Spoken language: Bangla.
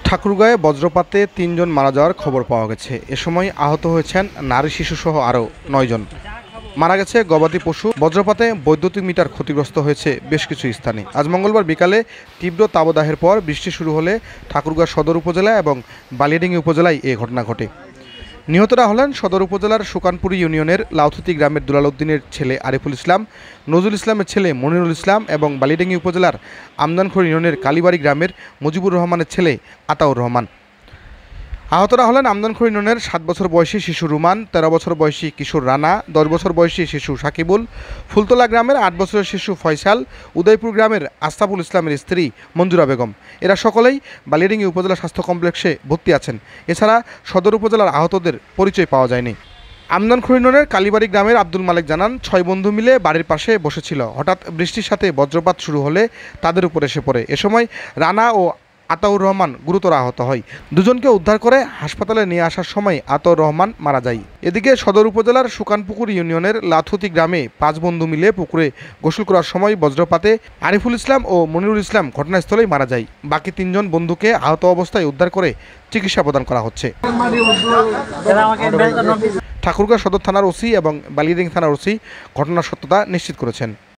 ঠাকুরগাঁয়ে বজ্রপাতে ৩ জন মারা যাওয়ার খবর পাওয়া গেছে। এ সময় আহত হয়েছেন নারী শিশুসহ আরও ৯ জন। মারা গেছে গবাদি পশু। বজ্রপাতে বৈদ্যুতিক মিটার ক্ষতিগ্রস্ত হয়েছে বেশ কিছু স্থানে। আজ মঙ্গলবার বিকালে তীব্র তাবদাহের পর বৃষ্টি শুরু হলে ঠাকুরগাঁ সদর উপজেলা এবং বালিয়াডাঙ্গি উপজেলায় এ ঘটনা ঘটে। নিহতরা হলেন সদর উপজেলার সুকানপুরি ইউনিয়নের লাউথুতি গ্রামের দুলাল উদ্দিনের ছেলে আরিফুল ইসলাম, নজরুল ইসলামের ছেলে মনিরুল ইসলাম এবং বালিয়াডাঙ্গি উপজেলার আমদানখড়ি ইউনিয়নের কালীবাড়ি গ্রামের মুজিবুর রহমানের ছেলে আতাউর রহমান। আহতরা হলেন আমদানখড়ি ইউনিয়নের ৭ বছর বয়সী শিশু রুমান, ১৩ বছর বয়সী কিশোর রানা, ১০ বছর বয়সী শিশু সাকিবুল, ফুলতলা গ্রামের ৮ বছরের শিশু ফয়সাল, উদয়পুর গ্রামের আস্তাফুল ইসলামের স্ত্রী মঞ্জুরা বেগম। এরা সকলেই বালিয়াডাঙ্গি উপজেলা স্বাস্থ্য কমপ্লেক্সে ভর্তি আছেন। এছাড়া সদর উপজেলার আহতদের পরিচয় পাওয়া যায়নি। আমদানখড়ি ইউনিয়নের কালীবাড়ি গ্রামের আব্দুল মালেক জানান, ৬ বন্ধু মিলে বাড়ির পাশে বসেছিল। হঠাৎ বৃষ্টির সাথে বজ্রপাত শুরু হলে তাদের উপর এসে পড়ে। এ সময় রানা ও আতাউর রহমান গুরুতর আহত হয়। দুজনকে উদ্ধার করে হাসপাতালে নিয়ে আসার সময় আতাউর রহমান মারা যায়। এদিকে সদর উপজেলার সুকানপুকুর ইউনিয়নের লাথুতি গ্রামে ৫ বন্ধু মিলে পুকুরে গোসল করার সময় বজ্রপাতে আরিফুল ইসলাম ও মনিরুল ইসলাম ঘটনাস্থলেই মারা যায়। বাকি ৩ জন বন্ধুকে আহত অবস্থায় উদ্ধার করে চিকিৎসা প্রদান করা হচ্ছে। ঠাকুরগাঁ সদর থানার ওসি এবং বালিয়াডাঙ্গি থানার ওসি ঘটনার সত্যতা নিশ্চিত করেছেন।